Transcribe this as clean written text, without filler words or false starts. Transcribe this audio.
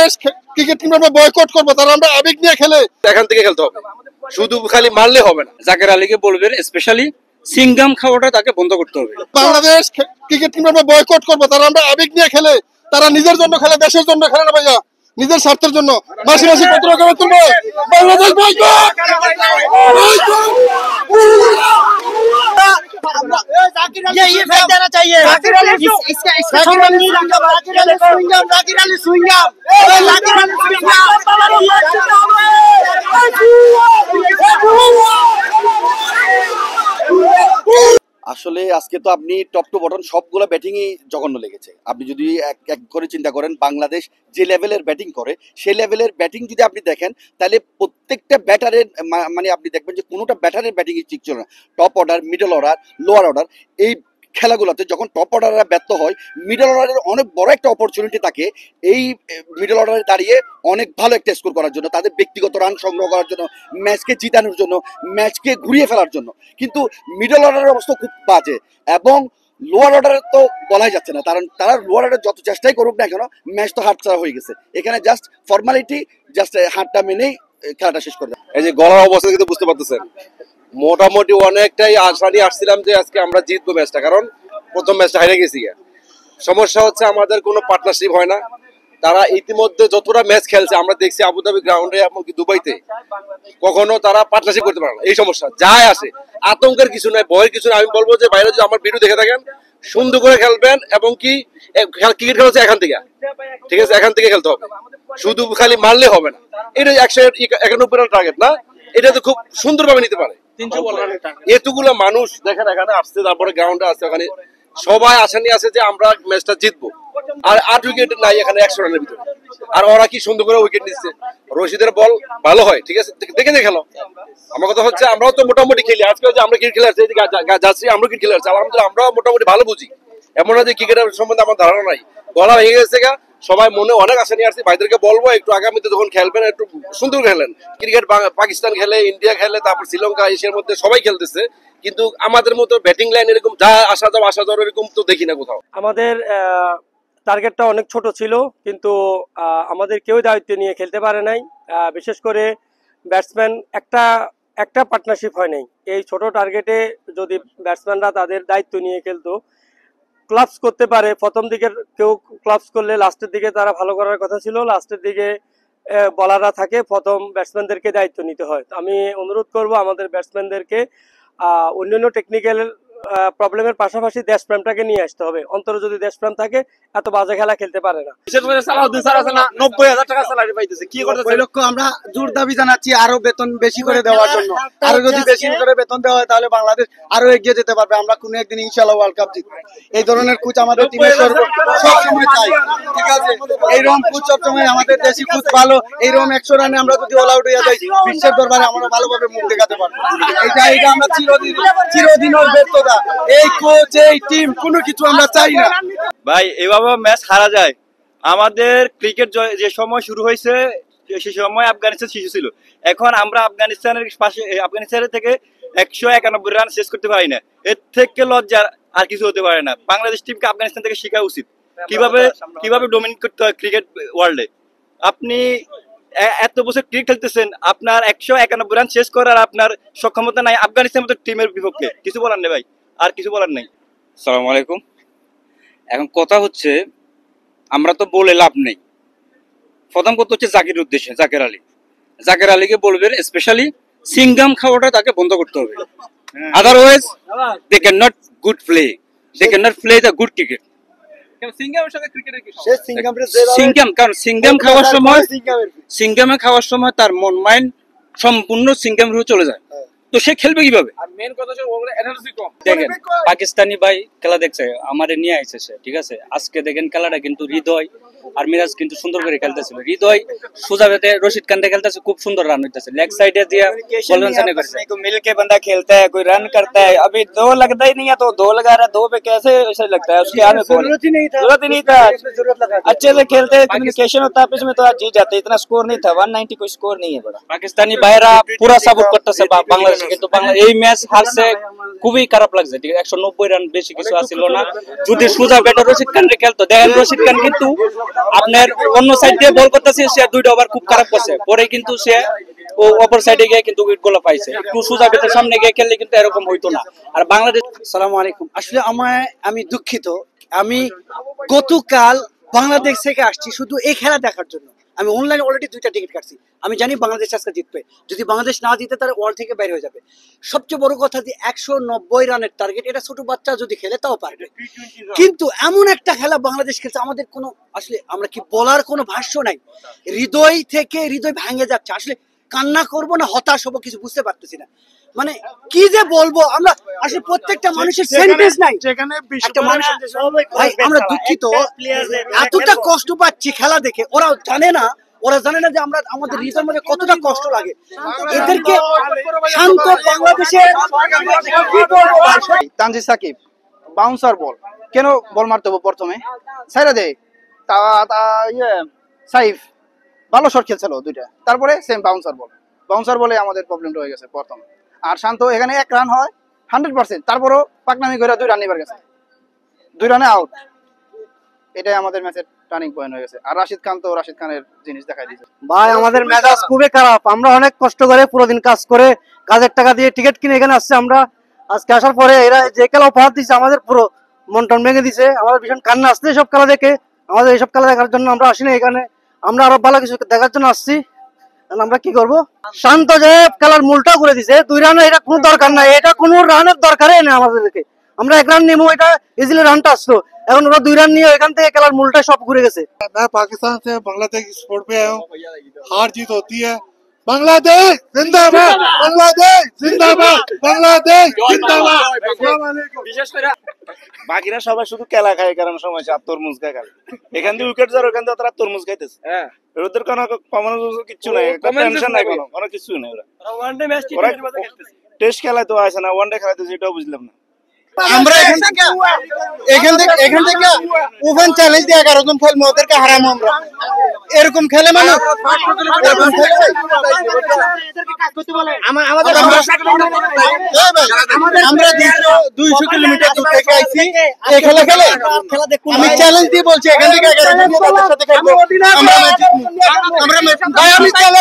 Bangladesh cricket team আমরা boycott করবো, তারা আমরা আবেগ নিয়ে খেলে এখান থেকে খেলতে হবে, শুধু খালি মারলে হবে না। জাকের আলীকে বলবেন স্পেশালি সিঙ্গাম খাওয়াটা তাকে বন্ধ করতে হবে। বাংলাদেশ ক্রিকেট টিম আমরা বয়কট করবো, তারা আমরা আবেগ নিয়ে খেলে, তারা নিজের জন্য খেলে, দেশের জন্য খেলে না ভাইয়া, নিজের স্বার্থের জন্য। মাসি মাসি কত রকম তুলবে বাংলাদেশ বয়কট। ये फेंक देना चाहिए। इसका सम्मान नहीं रखा। जाकिर अली स्विंगम, जाकिर अली स्विंगम, जाकिर अली स्विंगम। আসলে আজকে তো আপনি টপ টু বটন সবগুলো ব্যাটিংই জঘন্য লেগেছে। আপনি যদি এক করে চিন্তা করেন, বাংলাদেশ যে লেভেলের ব্যাটিং করে সেই লেভেলের ব্যাটিং যদি আপনি দেখেন, তাহলে প্রত্যেকটা ব্যাটারের মানে আপনি দেখবেন যে কোনোটা ব্যাটারের ব্যাটিংই ঠিক ছিল না। Top order, middle order, lower order, এই খেলাগুলোতে যখন টপ অর্ডাররা ব্যর্থ হয়, মিডল অর্ডারের অনেক বড় একটা অপরচুনিটি থাকে এই মিডল অর্ডারে দাঁড়িয়ে অনেক ভালো একটা স্কোর করার জন্য, তাদের ব্যক্তিগত রান সংগ্রহ করার জন্য, ম্যাচকে জিতানোর জন্য, ম্যাচকে ঘুরিয়ে ফেলার জন্য। কিন্তু মিডল অর্ডারের অবস্থা খুব বাজে, এবং লোয়ার অর্ডারে তো বলাই যাচ্ছে না, কারণ তারা লোয়ার অর্ডারে যত চেষ্টাই করুক না কেন, ম্যাচ তো হাত ছাড়া হয়ে গেছে। এখানে জাস্ট ফর্মালিটি, জাস্ট হাতটা মেনেই খেলাটা শেষ করে দেয়। এই যে গলার অবস্থা কিন্তু বুঝতে পারতেছেন, মোটামুটি অনেকটাই আশা নিয়ে আসছিলাম যে আজকে আমরা জিতবো ম্যাচটা, কারণ প্রথম ম্যাচটা হেরে গেছি। সমস্যা হচ্ছে আমাদের কোনো পার্টনারশিপ হয় না। তারা ইতিমধ্যে যতটা ম্যাচ খেলছে আমরা দেখছি আবুধাবি গ্রাউন্ডে, এমনকি দুবাইতে, কখনো তারা পার্টনারশিপ করতে পারে না। এই সমস্যা যায় আসে, আতঙ্কের কিছু নাই, ভয়ের কিছু নাই। আমি বলবো যে বাইরে যদি আমার ভিডিও দেখে থাকেন, সুন্দর করে খেলবেন, এবং কি ক্রিকেট খেলা হচ্ছে এখান থেকে, ঠিক আছে, এখান থেকে খেলতে হবে, শুধু খালি মারলে হবে না। এটা 191 রান টার্গেট না, এটা তো খুব সুন্দরভাবে নিতে পারে। এতগুলো মানুষ দেখেন এখানে আসছে, তারপরে গ্রাউন্ডে আসছে, ওখানে সবাই আশা নিয়ে আছে যে আমরা ম্যাচটা জিতবো। আর 8 উইকেট নাই এখানে 100 রানের ভিতরে, আর ওরা কি সুন্দর করে উইকেট নিচ্ছে। রশিদের বল ভালো হয়, ঠিক আছে, দেখে খেলো। আমার কথা হচ্ছে আমরাও তো মোটামুটি খেলি, আজকে যে আমরা ক্রিকেট খেলে আসছি, যাচ্ছি আমরা ক্রিকেট খেলে আসছি, আলহামদুলিল্লাহ আমরাও মোটামুটি ভালো বুঝি। এমন না যে ক্রিকেটের সম্বন্ধে আমার ধারণা নাই, গলা ভেঙে গেছে গা। সবাই মনে অনেক আশা নিয়ে আসছি, ভাইদেরকে বলবো একটু আগামীতে যখন খেলবেন একটু সুন্দর খেলেন। ক্রিকেট পাকিস্তান খেলে, ইন্ডিয়া খেলে, তারপর শ্রীলঙ্কা, এশিয়ার মধ্যে সবাই খেলতেছে, কিন্তু আমাদের মতো ব্যাটিং লাইন এরকম যা আসা যাওয়া এরকম তো দেখি না কোথাও। আমাদের টার্গেটটা অনেক ছোট ছিল, কিন্তু আমাদের কেউ দায়িত্ব নিয়ে খেলতে পারে নাই। বিশেষ করে ব্যাটসম্যান একটা পার্টনারশিপ হয় নাই। এই ছোট টার্গেটে যদি ব্যাটসম্যানরা তাদের দায়িত্ব নিয়ে খেলতো, ক্লাবস করতে পারে। প্রথম দিকে কেউ ক্লাবস করলে লাস্টের দিকে তারা ভালো করার কথা ছিল, লাস্টের দিকে বলাররা থাকে, প্রথম ব্যাটসম্যানদেরকে দায়িত্ব নিতে হয়। আমি অনুরোধ করব আমাদের ব্যাটসম্যানদেরকে অন্যান্য টেকনিক্যাল প্রবলেমের পাশাপাশি দেশপ্রেমটাকে নিয়ে আসতে হবে। অন্তর যদি দেশপ্রেম থাকে, এত বাজে খেলা খেলতে পারে না। বিশেষ করে সালাউদ্দিন স্যার আছে না, 90,000 টাকা স্যালারি পাইতেছে, কি করতেছে? ওই লক্ষ্য আমরা জোর দাবি জানাচ্ছি আরো বেতন বেশি করে দেওয়ার জন্য। আরো যদি বেশি করে বেতন দেওয়া হয়, তাহলে বাংলাদেশ আরো এগিয়ে যেতে পারবে। আমরা কোনো একদিন ইনশাআল্লাহ ওয়ার্ল্ড কাপ জিতবো। এই ধরনের কোচ আমাদের টিমের সব সময় চাই, ঠিক আছে? এইরকম কোচ সবসময়, আমাদের দেশি কোচ ভালো। এইরকম 100 রানে আমরা যদি অল আউট হয়ে যাই, বিশ্বের দরবারে আমরা ভালোভাবে মুখ দেখাতে পারবো। এটা আমরা চিরদিন ব্যর্থতা। এই কোচ, এই টিম, কোনো কিছু আমরা চাই না ভাই। এভাবে ম্যাচ হারা যায়। আমাদের ক্রিকেট যে সময় শুরু হয়েছে, সে সময় আফগানিস্তান শিশু ছিল। এখন আমরা আফগানিস্তানের পাশে, আফগানিস্তানের থেকে 191 রান শেষ করতে পারি না। এর থেকে লজ্জা আর কিছু হতে পারে না। বাংলাদেশ টিমকে আফগানিস্তান থেকে শেখা উচিত কিভাবে ডমিনেট করতে হয় ক্রিকেট ওয়ার্ল্ডে। আপনি এত বছর ক্রিকেট খেলতেছেন, আপনার 191 রান শেষ করার আপনার সক্ষমতা নাই আফগানিস্তানের মতো টিমের বিপক্ষে। কিছু বলার নেই ভাই, আর কিছু বলার নেই। আসসালামু আলাইকুম। এখন কথা হচ্ছে, আমরা তো বলে লাভ নেই। প্রথম কথা হচ্ছে জাকির উদ্দেশ্যে, জাকের আলীকে বলবেন স্পেশালি সিঙ্গাম খাওয়াটা তাকে বন্ধ করতে হবে। Otherwise they can not good play, they can not play the good cricket. সিঙ্গাম খাওয়ার সময় তার মন মাইন্ড সম্পূর্ণ সিঙ্গাম রূপে চলে যায়, তো সে খেলবে কিভাবে? দেখেন, পাকিস্তানি ভাই খেলা দেখছে, আমারে নিয়ে আইছে সে, ঠিক আছে। আজকে দেখেন খেলাটা কিন্তু হৃদয় আর মিরাজ কিন্তু সুন্দর করে খেলতেছিল। হৃদয় সোজা বেতে রশিদ খানকে খেলতেছে, খুব সুন্দর রান হইতেছে, লেগ সাইডে দিয়া বলবেন করছে। मिलके बंदा खेलता है, कोई रन करता है। अभी 2 लगता ही नहीं है, तो 2 लगा रहा है, 2 पे कैसे ऐसा लगता है? उसके आगे जरूरत ही नहीं था। अच्छे से खेलते, कम्युनिकेशन होता है इसमें, तो आज जीत जाते। इतना स्कोर नहीं था, 190 कोई स्कोर नहीं है बड़ा। পাকিস্তানি ভাইরা পুরা সাপোর্ট করতেছে বাংলাদেশ, কিন্তু এই ম্যাচ হারছে, খুবই খারাপ লাগছে। ঠিক আছে, 190 রান বেশি কিছু আসছিল না। যদি সোজা ব্যাটার রশিদ খান খেলতো, দেখেন রশিদ খান কিন্তু আপনার অন্য সাইড দিয়ে বল করতেছে, সে 2টা ওভার খুব খারাপ করছে, পরে কিন্তু সে ও অপর সাইডে গিয়ে কিন্তু উইকেট গুলো পাইছে। একটু সোজা বেতের সামনে গিয়ে খেললে কিন্তু এরকম হইতো না। আর বাংলাদেশ আসসালামু আলাইকুম। আসলে আমি দুঃখিত, আমি গতকাল বাংলাদেশ থেকে আসছি শুধু এই খেলা দেখার জন্য। আমি অনলাইনে অলরেডি 2টা টিকিট কাটছি। আমি জানি বাংলাদেশ আজকে জিতবে, যদি বাংলাদেশ না জিতে তাহলে ওয়ার্ল্ড থেকে বের হয়ে যাবে। সবচেয়ে বড় কথা যে 190 রানের টার্গেট, এটা ছোট বাচ্চা যদি খেলে তাও পারবে, কিন্তু এমন একটা খেলা বাংলাদেশ খেলছে, আমাদের কোনো আসলে আমরা কি বলার কোনো ভাষ্য নাই। হৃদয় থেকে হৃদয় ভেঙে যাচ্ছে, আসলে কান্না করবো না হতাশ হবো কিছু বুঝতে পারতেছি না। মানে কি যে বলবো, আমরা আসলে প্রত্যেকটা মানুষের সেন্টেন্স নাই। একটা মানুষ ভাই, আমরা দুঃখিত, এতটা কষ্ট পাচ্ছি খেলা দেখে। ওরা জানে না যে আমরা আমাদের হৃদয়ের মধ্যে কতটা কষ্ট লাগে। এদেরকে শান্ত বাংলাদেশের কি বলবো ভাই? তানজিদ সাকিব বাউন্সার বল, কেন বল মারতে হবে প্রথমে, সাইরা দে সাইফ ভালো শট খেলছিল 2টা, তারপরে সেম বাউন্সার বলে আমাদের প্রবলেমটা হয়ে গেছে প্রথম। আর শান্ত এখানে 1 রান হয় 100%, তারপরও পাকনামি করে 2 রান নিবার গেছে, 2 রানে আউট। এটাই আমাদের ম্যাচের টার্নিং পয়েন্ট হয়ে গেছে। আর রাশিদ খানের জিনিস দেখাই দিয়েছে। ভাই আমাদের মেজাজ খুবই খারাপ। আমরা অনেক কষ্ট করে পুরো দিন কাজ করে কাজের টাকা দিয়ে টিকিট কিনে এখানে আসছে। আমরা আজকে আসার পরে এরা যে খেলা উপহার দিচ্ছে আমাদের পুরো মন টন ভেঙে দিছে। আমাদের ভীষণ কান্না আসছে সব খেলা দেখে। আমাদের এইসব খেলা দেখার জন্য আমরা আসিনি এখানে, আমরা আরো ভালো কিছু দেখার জন্য আসছি। আমরা কি করব? শান্ত যে খেলার মূলটা করে দিছে, 2 রানে এটা কোনো দরকার নাই, এটা কোনো রানের দরকারই নেই আমাদেরকে। আমরা 1 রান নিবো, এটা ইজিলি রানটা আসতো, এখন ওরা 2 রান নিয়ে এখান থেকে খেলার মূলটা সব ঘুরে গেছে। मैं पाकिस्तान से बांग्लादेश स्पोर्ट पे आया हूँ। हार जीत होती है, बांग्लादेश जिंदाबाद, बांग्लादेश जिंदाबाद, बांग्लादेश जिंदाबाद। अस्सलाम वालेकुम। বিশেষ করে বাকিরা সবাই শুধু কেলা খায়, কারণ সময় আছে তরমুজ খায় খালি। এখান দিয়ে উইকেট যাওয়ার, ওখান দিয়ে তারা তরমুজ খাইতেছে। হ্যাঁ, ওদের কোনো কিচ্ছু নাই, টেনশন নাই, কোনো কিছু নাই। ওরা টেস্ট খেলায় তো আছে না, ওয়ান ডে খেলাতে, এটাও বুঝলাম না। আমরা এখান থেকে ওপেন চ্যালেঞ্জ দিয়ে 11 জন খেলবো, ওদেরকে হারামো আমরা। এরকম খেলে মানে আমরা 200 কিলোমিটার দূর থেকে আইছি এই খেলা খেলে। আমি চ্যালেঞ্জ দিয়ে বলছি, এখান থেকে 11 জন তাদের সাথে খেলবো, আমরা ম্যাচ জিতবো।